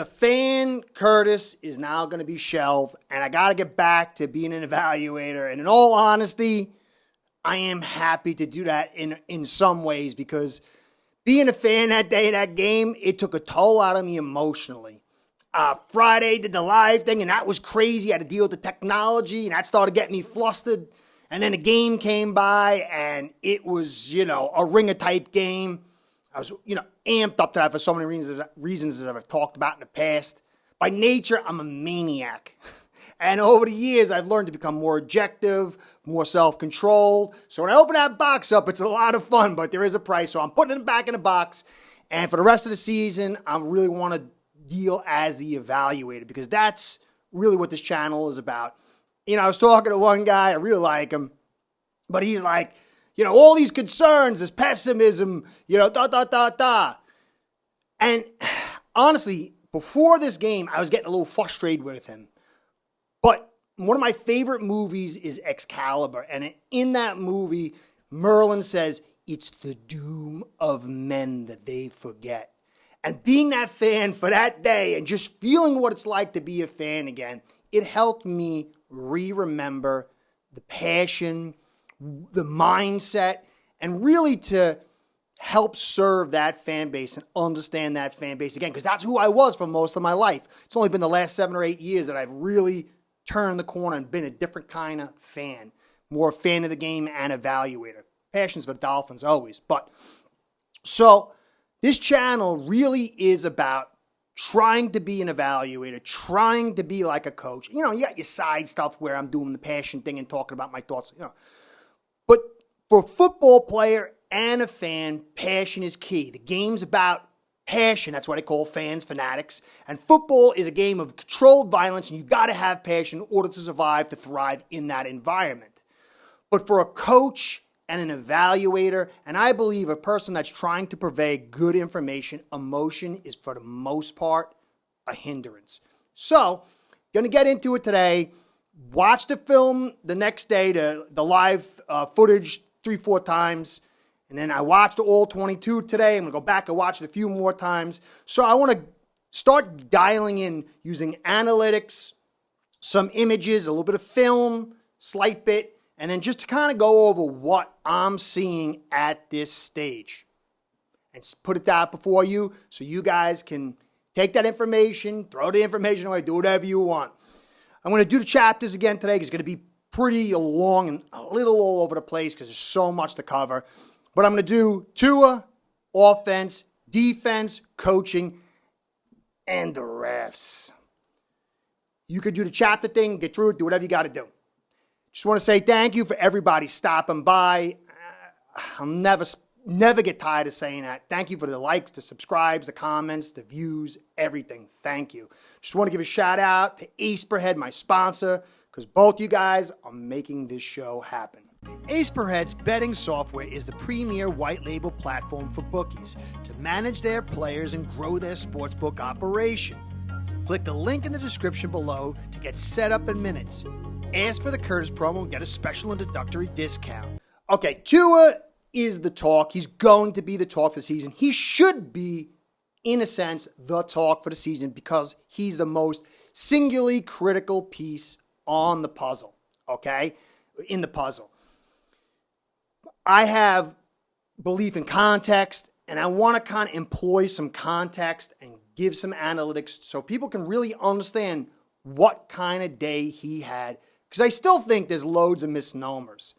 The fan Curtis is now going to be shelved, and I got to get back to being an evaluator. And in all honesty, I am happy to do that in some ways, because being a fan that day of that game, it took a toll out of me emotionally. Friday did the live thing, and that was crazy. I had to deal with the technology, and that started getting me flustered. And then the game came by, and it was, a ringer-type game. I was, amped up to that for so many reasons as I've talked about in the past. By nature, I'm a maniac. And over the years, I've learned to become more objective, more self-controlled. So when I open that box up, it's a lot of fun, but there is a price. So I'm putting it back in the box. And for the rest of the season, I really want to deal as the evaluator, because that's really what this channel is about. I was talking to one guy, I really like him, but he's like, all these concerns, this pessimism, And honestly, before this game, I was getting a little frustrated with him. But one of my favorite movies is Excalibur. And in that movie, Merlin says, it's the doom of men that they forget. And being that fan for that day and just feeling what it's like to be a fan again, it helped me remember the passion, the mindset, and really to help serve that fan base and understand that fan base again, because that's who I was for most of my life. It's only been the last 7 or 8 years that I've really turned the corner and been a different kind of fan, more a fan of the game and evaluator. Passions for the Dolphins always. So this channel really is about trying to be an evaluator, trying to be like a coach. You got your side stuff where I'm doing the passion thing and talking about my thoughts. But for a football player and a fan, passion is key. The game's about passion. That's why they call fans fanatics. And football is a game of controlled violence, and you got to have passion in order to survive, to thrive in that environment. But for a coach and an evaluator, and I believe a person that's trying to convey good information, emotion is, for the most part, a hindrance. So, going to get into it today. Watch the film the next day, the live footage 3-4 times. And then I watched all 22 today. I'm going to go back and watch it a few more times. So I want to start dialing in using analytics, some images, a little bit of film, slight bit, and then just to kind of go over what I'm seeing at this stage. And put it out before you so you guys can take that information, throw the information away, do whatever you want. I'm going to do the chapters again today because it's going to be pretty long and a little all over the place because there's so much to cover. But I'm going to do Tua, offense, defense, coaching, and the refs. You could do the chapter thing, get through it, do whatever you got to do. Just want to say thank you for everybody stopping by. I'll never get tired of saying that. Thank you for the likes, the subscribes, the comments, the views, everything. Thank you. Just want to give a shout out to Aceperhead, my sponsor, because both you guys are making this show happen. Aceperhead's betting software is the premier white label platform for bookies to manage their players and grow their sportsbook operation. Click the link in the description below to get set up in minutes. Ask for the Curtis promo and get a special introductory discount. Okay, Tua is the talk. He's going to be the talk for the season. He should be, in a sense, the talk for the season because he's the most singularly critical piece on the puzzle, okay? In the puzzle. I have belief in context, and I want to kind of employ some context and give some analytics so people can really understand what kind of day he had. Because I still think there's loads of misnomers.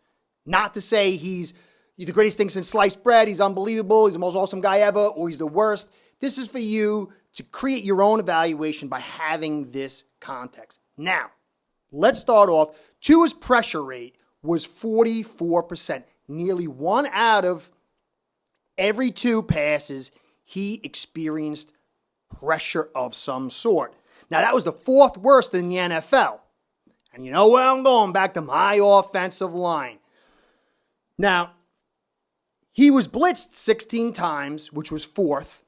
Not to say he's the greatest thing since sliced bread, he's unbelievable, he's the most awesome guy ever, or he's the worst. This is for you to create your own evaluation by having this context. Now, let's start off. Tua's pressure rate was 44%. Nearly 1 out of every 2 passes, he experienced pressure of some sort. Now, that was the 4th worst in the NFL. And you know where I'm going? Back to my offensive line. Now, he was blitzed 16 times, which was 4th.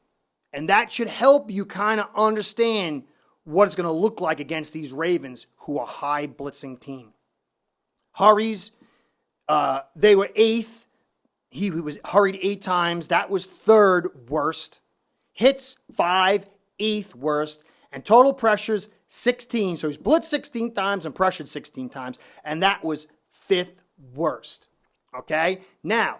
And that should help you kind of understand what it's going to look like against these Ravens, who are a high blitzing team. Hurries, they were 8th. He was hurried 8 times. That was 3rd worst. Hits, 5, 8th worst. and total pressures 16. So he's blitzed 16 times and pressured 16 times, and that was 5th worst. Okay? Now,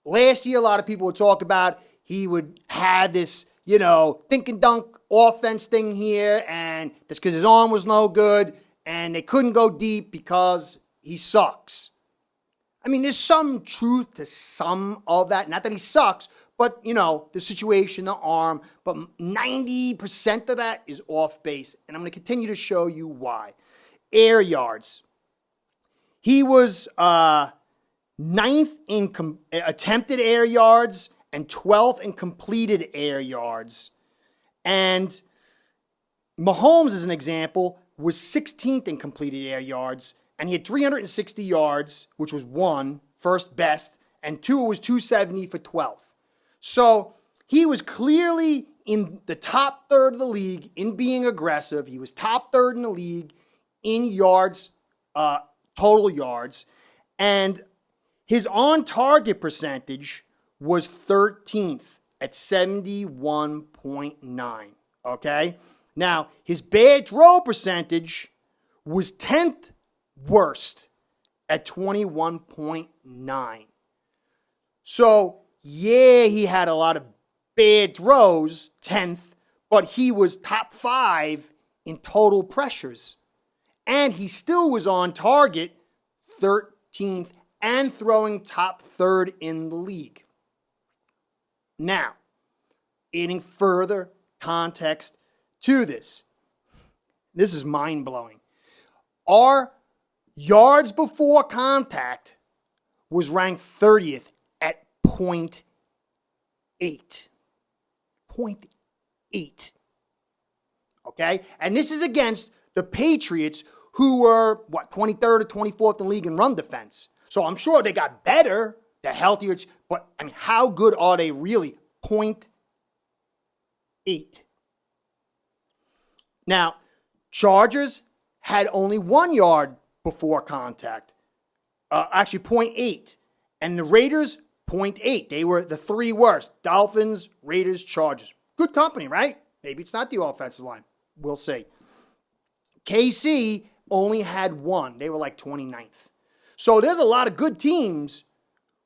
last year, a lot of people would talk about he would have this, dink and dunk offense thing here, and that's because his arm was no good, and they couldn't go deep because he sucks. I mean, there's some truth to some of that. Not that he sucks, but, the situation, the arm. But 90% of that is off base, and I'm going to continue to show you why. Air yards. He was 9th in attempted air yards and 12th in completed air yards. And Mahomes, as an example, was 16th in completed air yards, and he had 360 yards, which was 1, first best, and 2 was 270 for 12th. So he was clearly in the top third of the league in being aggressive. He was top third in the league in yards, total yards, and his on-target percentage was 13th at 71.9, okay? Now, his bad throw percentage was 10th worst at 21.9. So, yeah, he had a lot of bad throws, 10th, but he was top 5 in total pressures. And he still was on target 13th and throwing top third in the league. Now, adding further context to this is mind-blowing. Our yards before contact was ranked 30th at 0.8. 0.8. Okay? And this is against the Patriots, who were, 23rd or 24th in the league in run defense. So I'm sure they got better, the healthier, but I mean, how good are they really? 0.8. Now, Chargers had only 1 yard before contact. Actually, 0.8. And the Raiders, 0.8. They were the 3 worst. Dolphins, Raiders, Chargers. Good company, right? Maybe it's not the offensive line. We'll see. KC only had 1. They were like 29th. So there's a lot of good teams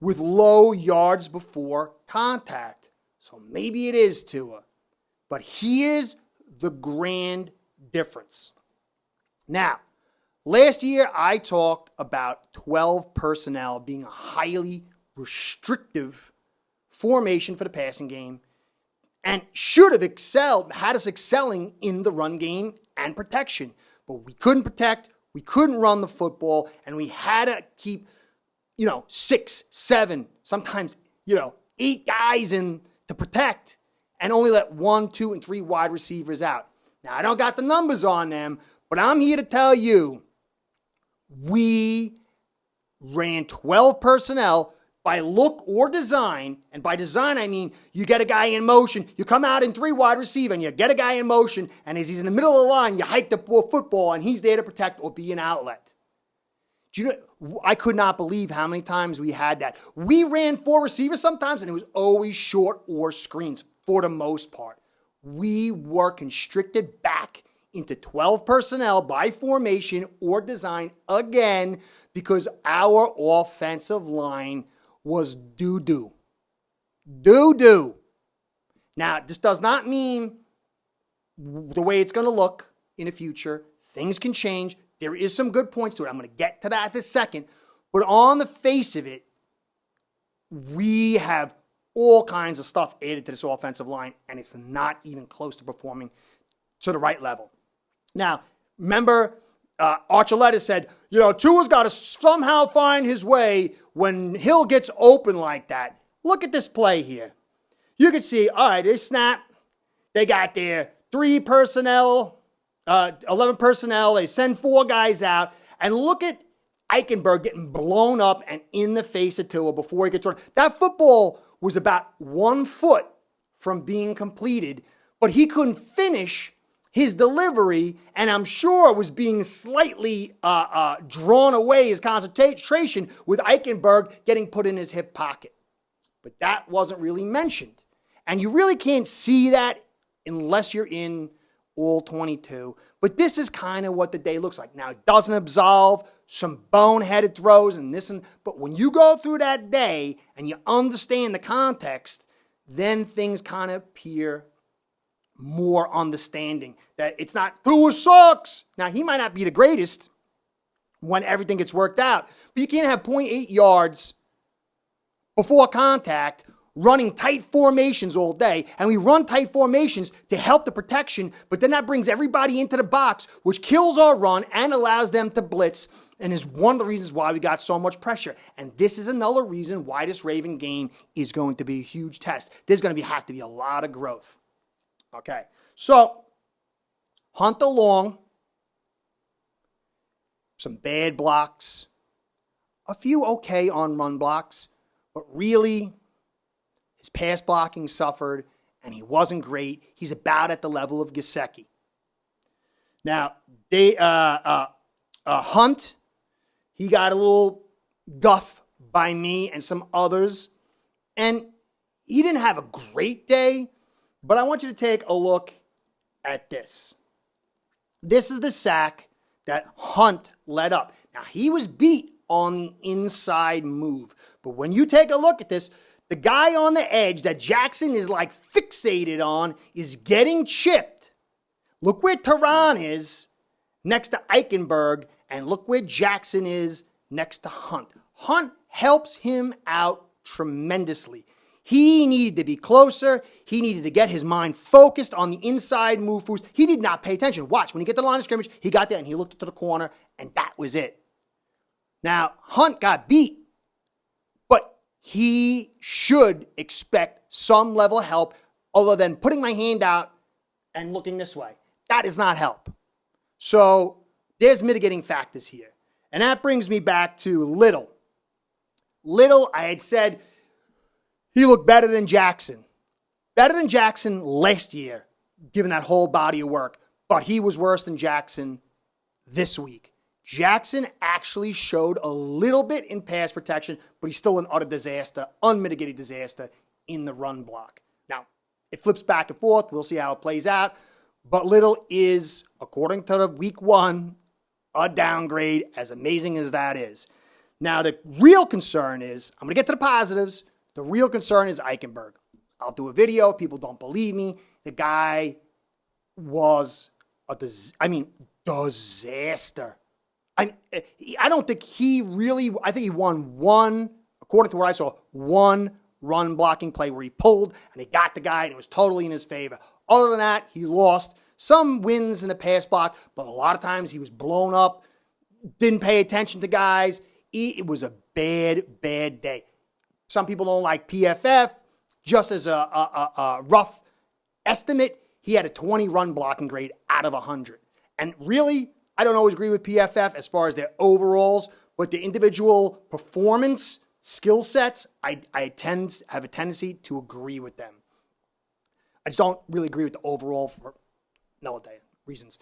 with low yards before contact. So maybe it is Tua. But here's the grand difference. Now, last year I talked about 12 personnel being a highly restrictive formation for the passing game and should have had us excelling in the run game and protection. But we couldn't protect, we couldn't run the football, and we had to keep, 6, 7, sometimes, 8 guys in to protect and only let 1, 2, and 3 wide receivers out. Now, I don't got the numbers on them, but I'm here to tell you we ran 12 personnel by look or design, and by design I mean you get a guy in motion, you come out in 3 wide receiver, and you get a guy in motion, and as he's in the middle of the line, you hike the football, and he's there to protect or be an outlet. Do you know, I could not believe how many times we had that. We ran 4 receivers sometimes, and it was always short or screens for the most part. We were constricted back into 12 personnel by formation or design again because our offensive line was doo-doo. Doo-doo. Now, this does not mean the way it's going to look in the future. Things can change. There is some good points to it. I'm going to get to that in a second. But on the face of it, we have all kinds of stuff added to this offensive line, and it's not even close to performing to the right level. Now, remember, Archuleta said, Tua's got to somehow find his way when Hill gets open like that. Look at this play here. You can see, all right, they snap. They got their 3 personnel, 11 personnel. They send 4 guys out. And look at Eichenberg getting blown up and in the face of Tua before he gets run. That football was about 1 foot from being completed, but he couldn't finish his delivery, and I'm sure was being slightly drawn away, his concentration, with Eichenberg getting put in his hip pocket. But that wasn't really mentioned. And you really can't see that unless you're in all 22. But this is kind of what the day looks like. Now, it doesn't absolve some boneheaded throws and this but when you go through that day and you understand the context, then things kind of appear more understanding. That it's not, who sucks. Now, he might not be the greatest when everything gets worked out, but you can't have 0.8 yards before contact running tight formations all day. And we run tight formations to help the protection, but then that brings everybody into the box, which kills our run and allows them to blitz, and is one of the reasons why we got so much pressure. And this is another reason why this Raven game is going to be a huge test. There's going to have to be a lot of growth. Okay, so Hunt along, some bad blocks, a few okay on run blocks, but really his pass blocking suffered and he wasn't great. He's about at the level of Gesicki. Now, Hunt, he got a little guff by me and some others, and he didn't have a great day, but I want you to take a look at this. This is the sack that Hunt led up. Now, he was beat on the inside move, but when you take a look at this, the guy on the edge that Jackson is like fixated on is getting chipped. Look where Tehran is next to Eichenberg, and look where Jackson is next to Hunt. Hunt helps him out tremendously. He needed to be closer. He needed to get his mind focused on the inside move first. He did not pay attention. Watch, when he get to the line of scrimmage, he got there and he looked to the corner, and that was it. Now, Hunt got beat, but he should expect some level of help other than putting my hand out and looking this way. That is not help. So there's mitigating factors here. And that brings me back to Little. Little, I had said, he looked better than Jackson. Better than Jackson last year, given that whole body of work. But he was worse than Jackson this week. Jackson actually showed a little bit in pass protection, but he's still an utter disaster, unmitigated disaster in the run block. Now, it flips back and forth. We'll see how it plays out. But Little is, according to the week one, a downgrade, as amazing as that is. Now, the real concern is, I'm going to get to the positives. The real concern is Eichenberg. I'll do a video. People don't believe me. The guy was a disaster. I don't think he really, I think he won one, according to what I saw, one run blocking play where he pulled and he got the guy and it was totally in his favor. Other than that, he lost some wins in the pass block, but a lot of times he was blown up, didn't pay attention to guys. It was a bad, bad day. Some people don't like PFF. Just as a rough estimate, he had a 20 run blocking grade out of 100. And really, I don't always agree with PFF as far as their overalls, but the individual performance skill sets, I have a tendency to agree with them. I just don't really agree with the overall for no reasons.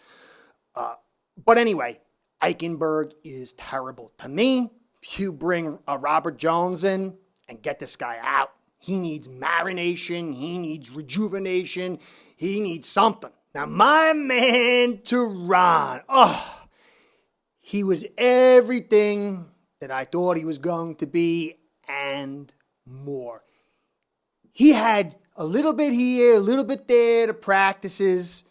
But anyway, Eichenberg is terrible. To me, if you bring Robert Jones in and get this guy out, he needs marination, he needs rejuvenation, he needs something. Now, my man, Tehran, he was everything that I thought he was going to be and more. He had a little bit here, a little bit there to practices,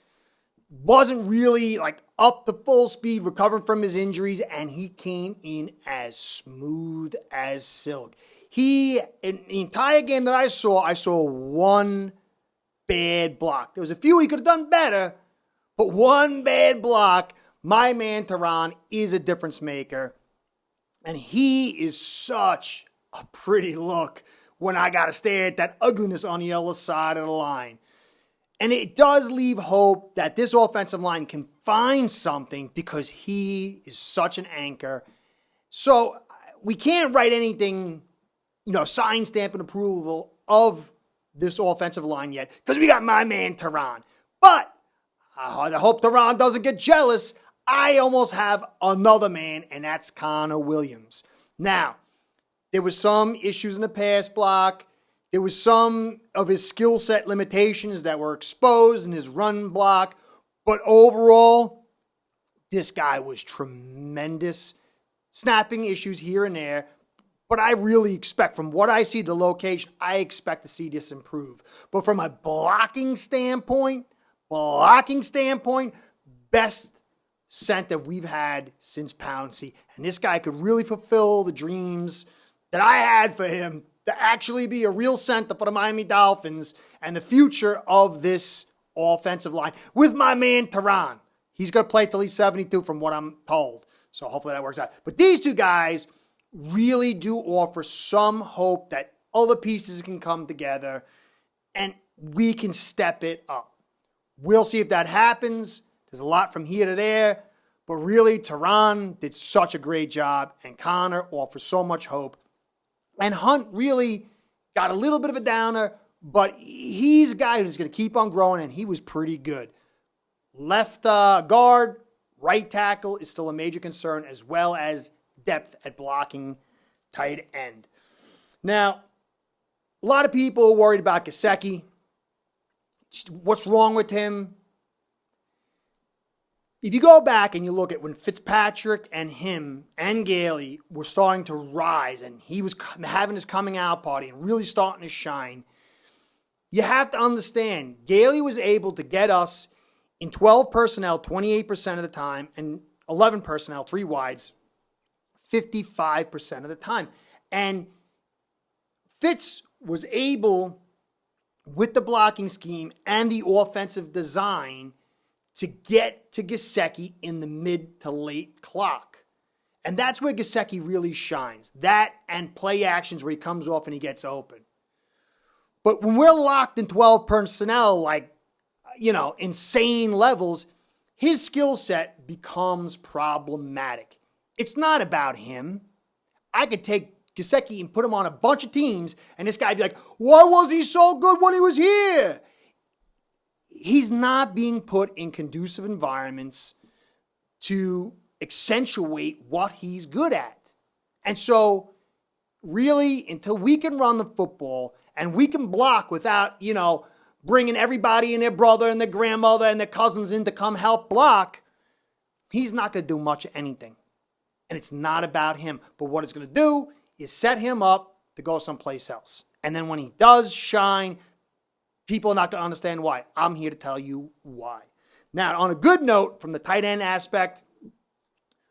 wasn't really like up to full speed recovering from his injuries, and he came in as smooth as silk. In the entire game that I saw one bad block. There was a few he could have done better, but one bad block. My man Tehran is a difference maker, and he is such a pretty look when I got to stare at that ugliness on the other side of the line. And it does leave hope that this offensive line can find something because he is such an anchor. So we can't write anything, sign, stamp, and approval of this offensive line yet because we got my man Tehran. But I hope Tehran doesn't get jealous. I almost have another man, and that's Connor Williams. Now, there was some issues in the pass block. There was some of his skill set limitations that were exposed in his run block. But overall, this guy was tremendous. Snapping issues here and there. But I really expect, from what I see, the location, I expect to see this improve. But from a blocking standpoint, best center we've had since Pouncey. And this guy could really fulfill the dreams that I had for him to actually be a real center for the Miami Dolphins and the future of this offensive line with my man Tehran. He's going to play till he's 72 from what I'm told. So hopefully that works out. But these two guys really do offer some hope that all the pieces can come together and we can step it up. We'll see if that happens. There's a lot from here to there. But really, Tehran did such a great job, and Connor offers so much hope. And Hunt really got a little bit of a downer, but he's a guy who's going to keep on growing, and he was pretty good. Left guard, right tackle is still a major concern, as well as depth at blocking tight end. Now, a lot of people are worried about Gesicki. What's wrong with him? If you go back and you look at when Fitzpatrick and him and Gailey were starting to rise and he was having his coming out party and really starting to shine, you have to understand, Gailey was able to get us in 12 personnel 28% of the time and 11 personnel, 3 wides, 55% of the time. And Fitz was able, with the blocking scheme and the offensive design, to get to Gesicki in the mid to late clock. And that's where Gesicki really shines. That and play actions where he comes off and he gets open. But when we're locked in 12 personnel, like, insane levels, his skill set becomes problematic. It's not about him. I could take Gesicki and put him on a bunch of teams, and this guy would be like, why was he so good when he was here? He's not being put in conducive environments to accentuate what he's good at. And so, really, until we can run the football and we can block without, bringing everybody and their brother and their grandmother and their cousins in to come help block, he's not going to do much of anything. And it's not about him. But what it's going to do is set him up to go someplace else. And then when he does shine, people are not going to understand why. I'm here to tell you why. Now, on a good note, from the tight end aspect,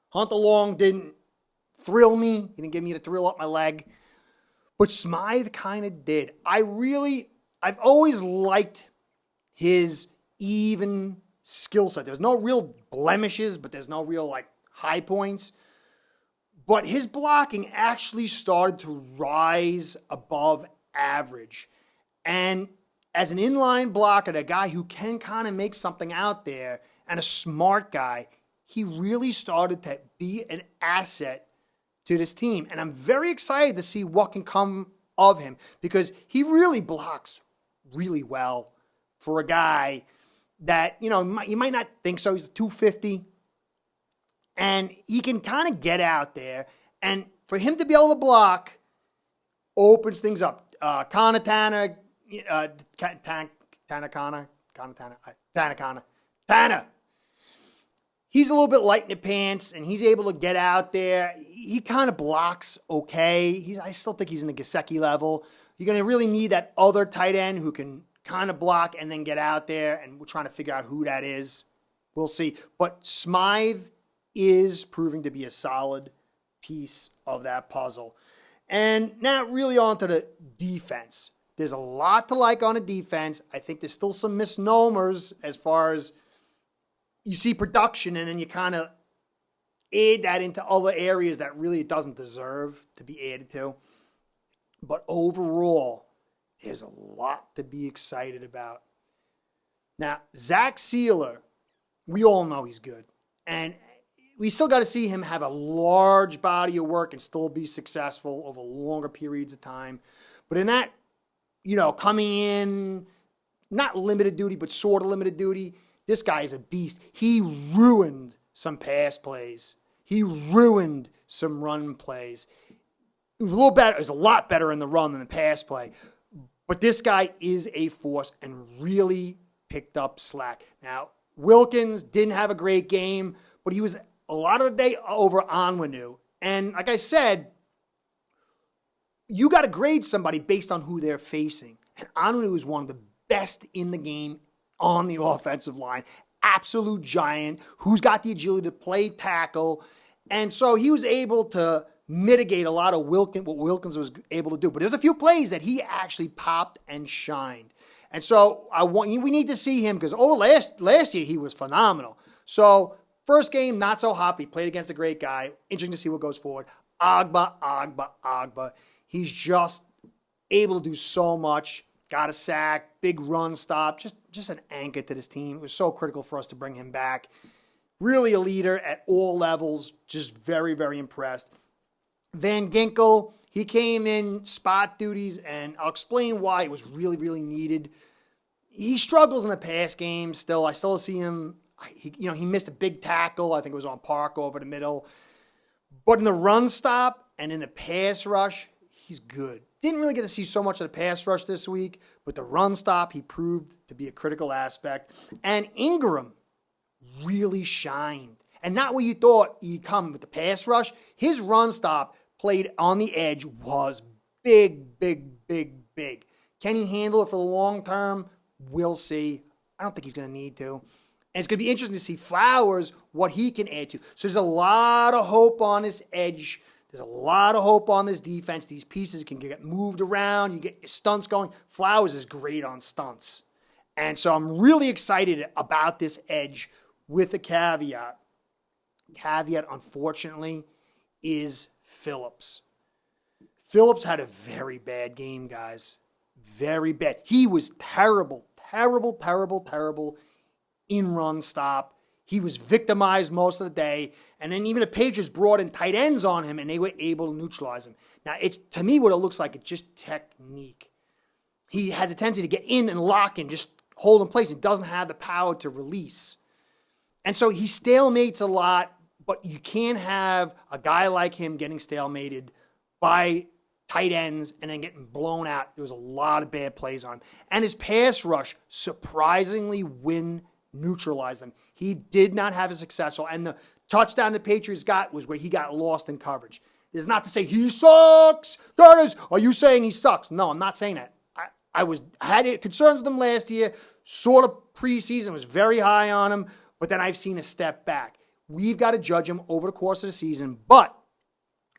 Hunter Long didn't thrill me. He didn't give me the thrill up my leg. But Smythe kind of did. I've always liked his even skill set. There's no real blemishes, but there's no real high points. But his blocking actually started to rise above average. And as an inline blocker, a guy who can kind of make something out there and a smart guy, he really started to be an asset to this team. And I'm very excited to see what can come of him because he really blocks really well for a guy that, you might not think so. He's 250. And he can kind of get out there. And for him to be able to block opens things up. Tanner. He's a little bit light in the pants, and he's able to get out there. He kind of blocks okay. I still think he's in the Gesicki level. You're going to really need that other tight end who can kind of block and then get out there, and we're trying to figure out who that is. We'll see. But Smythe is proving to be a solid piece of that puzzle. And now really on to the defense. There's a lot to like on the defense. I think there's still some misnomers as far as you see production and then you kind of add that into other areas that really it doesn't deserve to be added to. But overall, there's a lot to be excited about. Now, Zach Sealer, we all know he's good. And we still got to see him have a large body of work and still be successful over longer periods of time. But in that, coming in, not limited duty, but sort of limited duty, this guy is a beast. He ruined some pass plays. He ruined some run plays. It was a little better. It was a lot better in the run than the pass play. But this guy is a force and really picked up slack. Now, Wilkins didn't have a great game, but he was a lot of the day over Onwenu. And like I said, you got to grade somebody based on who they're facing. And Onwenu is one of the best in the game on the offensive line. Absolute giant who's got the agility to play tackle. And so he was able to mitigate a lot of what Wilkins was able to do. But there's a few plays that he actually popped and shined. And so we need to see him because last year he was phenomenal. So first game, not so hot. He played against a great guy. Interesting to see what goes forward. Agba. He's just able to do so much. Got a sack, big run stop, just an anchor to this team. It was so critical for us to bring him back. Really a leader at all levels. Just very, very impressed. Van Ginkel, he came in spot duties, and I'll explain why it was really, really needed. He struggles in the pass game still. I still see him. He missed a big tackle. I think it was on Park over the middle. But in the run stop and in the pass rush, he's good. Didn't really get to see so much of the pass rush this week, but the run stop, he proved to be a critical aspect. And Ingram really shined. And not where you thought he'd come with the pass rush. His run stop played on the edge was big. Can he handle it for the long term? We'll see. I don't think he's going to need to. And it's going to be interesting to see Flowers, what he can add to. So there's a lot of hope on this edge. There's a lot of hope on this defense. These pieces can get moved around. You get your stunts going. Flowers is great on stunts. And so I'm really excited about this edge with a caveat. Caveat, unfortunately, is Phillips. Phillips had a very bad game, guys. Very bad. He was terrible in run stop. He was victimized most of the day. And then even the Patriots brought in tight ends on him, and they were able to neutralize him. Now, it's to me what it looks like, it's just technique. He has a tendency to get in and lock and just hold in place. He doesn't have the power to release. And so he stalemates a lot, but you can't have a guy like him getting stalemated by tight ends and then getting blown out. There was a lot of bad plays on him. And his pass rush, surprisingly, neutralized them. He did not have a successful. And the touchdown the Patriots got was where he got lost in coverage. This is not to say he sucks. Curtis, are you saying he sucks? No, I'm not saying that. I had concerns with him last year, sort of preseason, was very high on him, but then I've seen a step back. We've got to judge him over the course of the season, but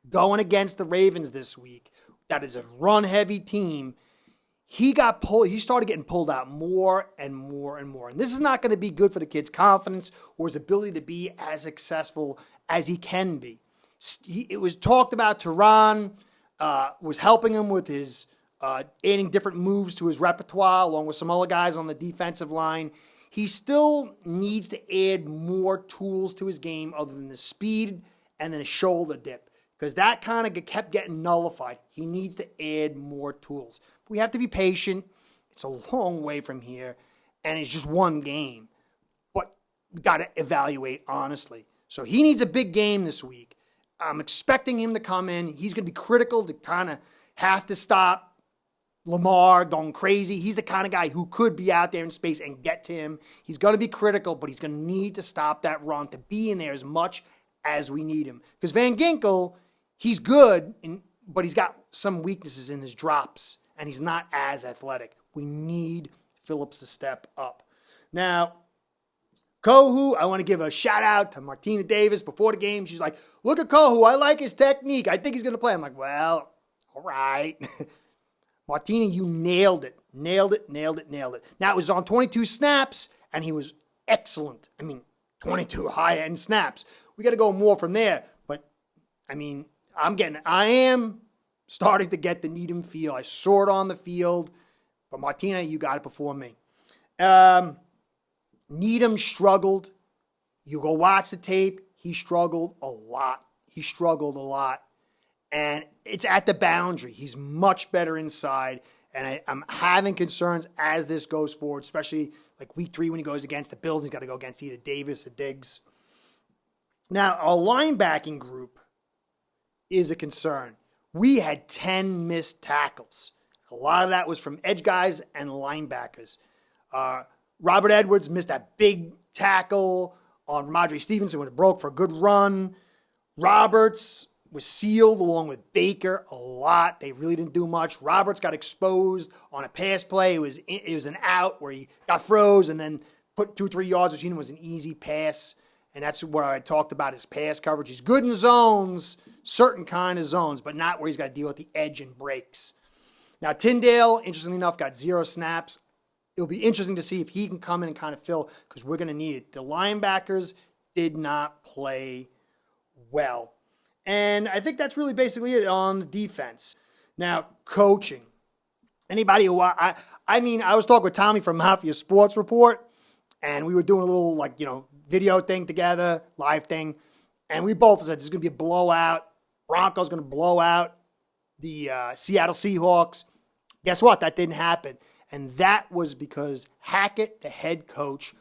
going against the Ravens this week, that is a run-heavy team, he started getting pulled out more and more and more. And this is not going to be good for the kid's confidence or his ability to be as successful as he can be. It was talked about Tehran was helping him with his adding different moves to his repertoire along with some other guys on the defensive line. He still needs to add more tools to his game other than the speed and then a shoulder dip because that kind of kept getting nullified. He needs to add more tools. We have to be patient. It's a long way from here, and it's just one game. But we got to evaluate honestly. So he needs a big game this week. I'm expecting him to come in. He's going to be critical to kind of have to stop Lamar going crazy. He's the kind of guy who could be out there in space and get to him. He's going to be critical, but he's going to need to stop that run to be in there as much as we need him. Because Van Ginkel, he's good, but he's got some weaknesses in his drops, and he's not as athletic. We need Phillips to step up. Now, Kohu, I want to give a shout out to Martina Davis before the game. She's like, look at Kohu. I like his technique. I think he's going to play. I'm like, well, all right. Martina, you nailed it. Nailed it. Now, it was on 22 snaps, and he was excellent. 22 high-end snaps. We got to go more from there. But, I am starting to get the Needham feel. I saw it on the field. But, Martina, you got it before me. Needham struggled. You go watch the tape. He struggled a lot. And it's at the boundary. He's much better inside. And I'm having concerns as this goes forward, especially like week 3 when he goes against the Bills. He's got to go against either Davis or Diggs. Now, our linebacking group is a concern. We had 10 missed tackles. A lot of that was from edge guys and linebackers. Robert Edwards missed that big tackle on Ramondre Stevenson when it broke for a good run. Roberts was sealed along with Baker a lot. They really didn't do much. Roberts got exposed on a pass play. It was an out where he got froze and then put 2 or 3 yards between him. It was an easy pass. And that's what I talked about, his pass coverage. He's good in zones, certain kind of zones, but not where he's got to deal with the edge and breaks. Now, Tyndale, interestingly enough, got 0 snaps. It'll be interesting to see if he can come in and kind of fill, because we're going to need it. The linebackers did not play well. And I think that's really basically it on the defense. Now, coaching. Anybody who, I was talking with Tommy from Mafia Sports Report, and we were doing a little, video thing together, live thing. And we both said this is going to be a blowout. Broncos going to blow out the Seattle Seahawks. Guess what? That didn't happen. And that was because Hackett, the head coach,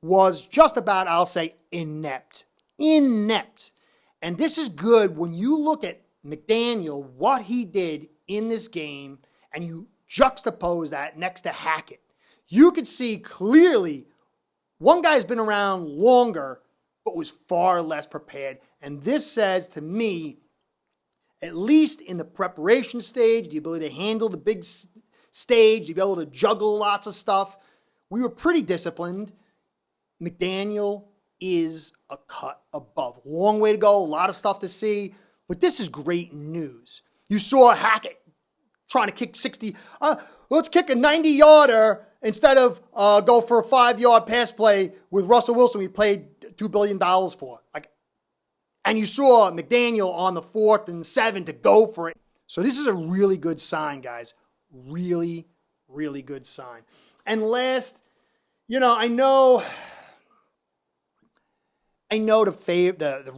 was just about, I'll say, inept. Inept. And this is good when you look at McDaniel, what he did in this game, and you juxtapose that next to Hackett. You could see clearly one guy's been around longer, but was far less prepared. And this says to me, at least in the preparation stage, the ability to handle the big stage, the ability to juggle lots of stuff, we were pretty disciplined. McDaniel is a cut above. Long way to go, a lot of stuff to see, but this is great news. You saw Hackett trying to kick 60. Let's kick a 90-yarder instead of go for a 5-yard pass play with Russell Wilson we paid $2 billion for. And you saw McDaniel on the 4th and 7 to go for it. So this is a really good sign, guys. Really, really good sign. And last, I know the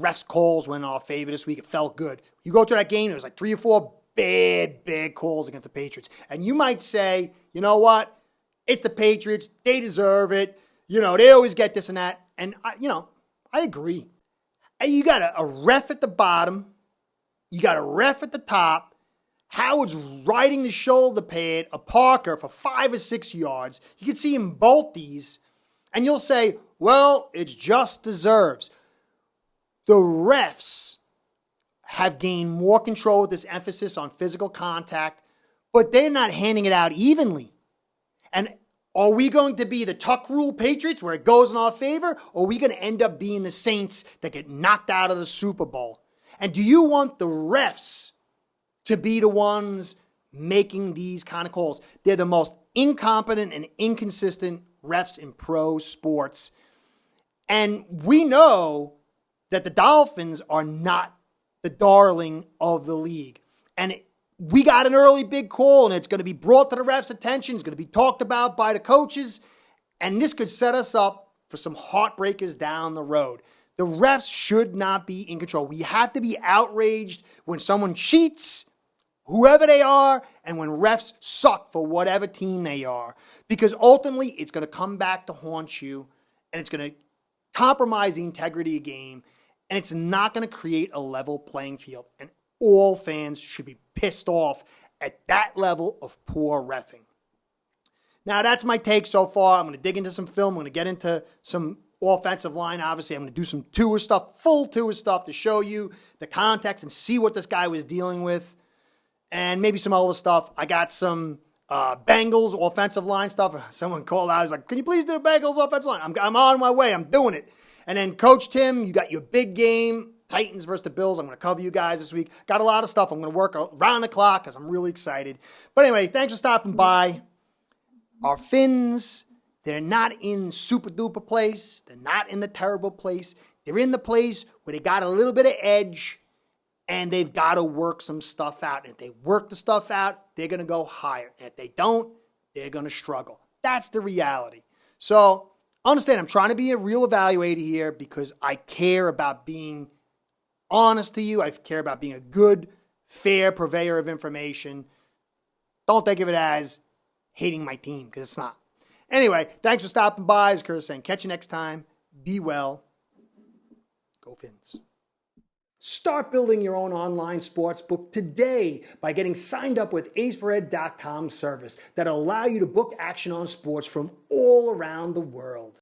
refs calls went in our favor this week. It felt good. You go to that game, it was like 3 or 4 bad calls against the Patriots. And you might say, you know what? It's the Patriots. They deserve it. They always get this and that. And, I agree. And you got a ref at the bottom. You got a ref at the top. Howard's riding the shoulder pad of Parker for 5 or 6 yards. You can see him bolt these. And you'll say, well, it's just deserves. The refs have gained more control with this emphasis on physical contact, but they're not handing it out evenly. And are we going to be the tuck rule Patriots where it goes in our favor, or are we going to end up being the Saints that get knocked out of the Super Bowl? And do you want the refs to be the ones making these kind of calls? They're the most incompetent and inconsistent refs in pro sports. And we know that the Dolphins are not the darling of the league. And we got an early big call, and it's going to be brought to the refs' attention. It's going to be talked about by the coaches. And this could set us up for some heartbreakers down the road. The refs should not be in control. We have to be outraged when someone cheats, whoever they are, and when refs suck for whatever team they are. Because ultimately, it's going to come back to haunt you, and it's going to compromise the integrity of the game, and it's not going to create a level playing field. And all fans should be pissed off at that level of poor reffing. Now, that's my take so far. I'm going to dig into some film. I'm going to get into some offensive line. Obviously, I'm going to do some tour stuff, full tour stuff to show you the context and see what this guy was dealing with, and maybe some other stuff. I got some Bengals offensive line stuff. Someone called out. I was like, can you please do the Bengals offensive line? I'm on my way. I'm doing it. And then Coach Tim, you got your big game, Titans versus the Bills. I'm going to cover you guys this week. Got a lot of stuff. I'm going to work around the clock because I'm really excited. But anyway, thanks for stopping by. Our Phins, they're not in super duper place. They're not in the terrible place. They're in the place where they got a little bit of edge and they've got to work some stuff out. And if they work the stuff out, they're going to go higher. And if they don't, they're going to struggle. That's the reality. So understand, I'm trying to be a real evaluator here because I care about being honest to you. I care about being a good, fair purveyor of information. Don't think of it as hating my team, because it's not. Anyway, thanks for stopping by. As Curtis saying, catch you next time. Be well. Go Phins. Start building your own online sports book today by getting signed up with aceperhead.com service that'll allow you to book action on sports from all around the world.